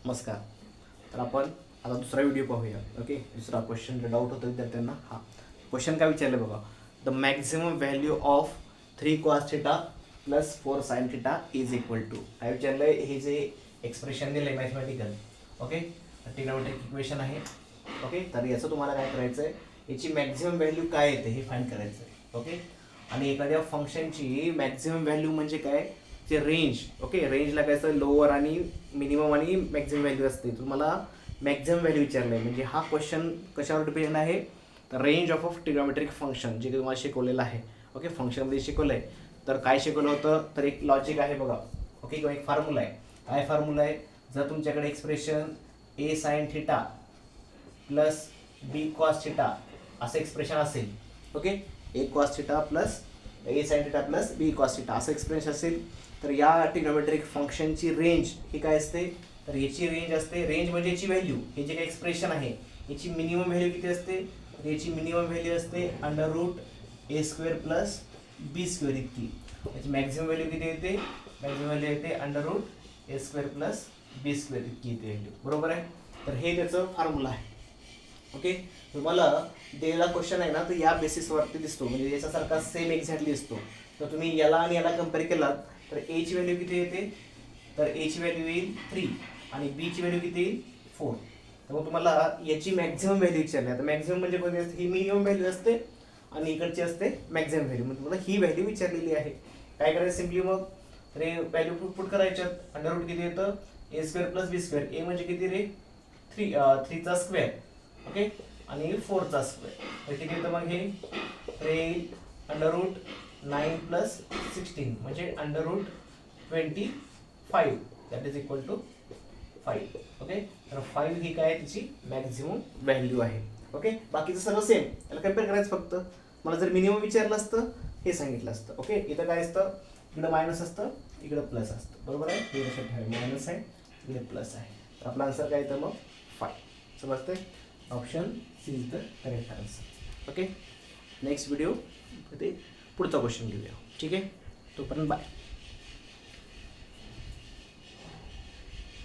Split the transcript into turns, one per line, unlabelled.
नमस्कार. तर आपण आता दुसरा व्हिडिओ पाहूया. ओके, दुसरा क्वेश्चन डाऊट होतं विद्यार्थ्यांना. हां, क्वेश्चन काय विचारलं बघा. The maximum value of 3 cos theta plus 4 sin theta is equal to काय विचारलं आहे. हे जे एक्सप्रेशन दिलं आहे मॅथमॅटिकल, ओके, ट्रिग्नोमेट्रिक इक्वेशन आहे. ओके, तर याचं तुम्हाला काय करायचं आहे, याची मॅक्झिमम व्हॅल्यू काय येते हे फाइंड करायचं आहे. ओके, आणि एखाद्या फंक्शनची मॅक्झिमम व्हॅल्यू म्हणजे काय, ते रेंज. ओके, रेंजला काय असतं, लोअर आणि मिनिमम आणि मॅक्झिमम व्हॅल्यू असते. तुम्हाला मॅक्झिमम व्हॅल्यू विचारलं आहे म्हणजे हा क्वेश्चन कशावर डिपेंड आहे, तर रेंज ऑफ ट्रिग्नोमेट्रिक फंक्शन जे तुम्हाला शिकवलेलं आहे. ओके, फंक्शनमध्ये शिकवलं आहे. तर काय शिकवलं होतं, तर एक लॉजिक आहे बघा. ओके, किंवा एक फॉर्म्युला आहे. काय फॉर्म्युला आहे, जर तुमच्याकडे expression a sine theta plus B cos theta असं एक्सप्रेशन असेल, ओके, ए कॉस थिटा प्लस ए साइन थिटा प्लस बी कॉस थिटा असं एक्सप्रेशन असेल, तर या ट्रिग्नोमेट्रिक फंक्शनची रेंज ही काय असते, तर याची रेंज असते, रेंज म्हणजे याची व्हॅल्यू, हे जे काही एक्सप्रेशन आहे याची मिनिमम व्हॅल्यू किती असते, तर याची मिनिमम व्हॅल्यू असते अंडर रूट ए स्क्वेअर प्लस बी स्क्वेअर इतकी. याची मॅक्झिमम व्हॅल्यू किती येते, मॅक्झिमम व्हॅल्यू येते अंडर रूट ए स्क्वेअर प्लस बी स्क्वेअर इतकी येते व्हॅल्यू. बरोबर आहे. तर हे त्याचं फॉर्म्युला आहे. ओके, तुम्हाला दिलेला क्वेश्चन आहे ना, तर या बेसिसवरती दिसतो, म्हणजे याच्यासारखा सेम एक्झॅक्टली दिसतो. तर तुम्ही याला आणि याला कम्पेअर केलात तर ए ची व्हॅल्यू किती येते, तर ए ची व्हॅल्यू येईल 3 आणि बी ची व्हॅल्यू किती येईल 4. तर मग तुम्हाला याची मॅक्झिमम व्हॅल्यू विचारली. आता मॅक्झिमम म्हणजे कोणती असते, ही मिनिमम व्हॅल्यू असते आणि इकडची असते मॅक्झिमम व्हॅल्यू. म्हणजे तुम्हाला ही व्हॅल्यू विचारलेली आहे. काय करायचं, सिम्पली मग रे व्हॅल्यू पुट करायच्यात. अंडर रूट किती येतं, ए स्क्वेअर प्लस बी स्क्वेअर. ए म्हणजे किती रे, 3चा स्क्वेअर, ओके, आणि 4चा स्क्वेअर. तर किती येतं मग हे, रे अंडर रूट 9 प्लस 16 म्हणजे under root 25 that is equal to 5. Okay, तर 5 ही काय तिची मॅक्झिमम व्हॅल्यू आहे. ओके, बाकीचं सगळं सेम, त्याला कम्पेअर करायचं फक्त. मला जर मिनिमम विचारलं असतं हे सांगितलं असतं. ओके, इथं काय असतं, इकडं मायनस असतं, इकडं प्लस असतं. बरोबर आहे, हे लक्षात ठेवा, मायनस आहे इकडे प्लस आहे. तर आपला आन्सर काय येतं मग 5. समजतंय. Option C is the correct answer. Okay, next video ते पुढचा क्वेश्चन घेऊया. ठीक आहे, तोपर्यंत बाय.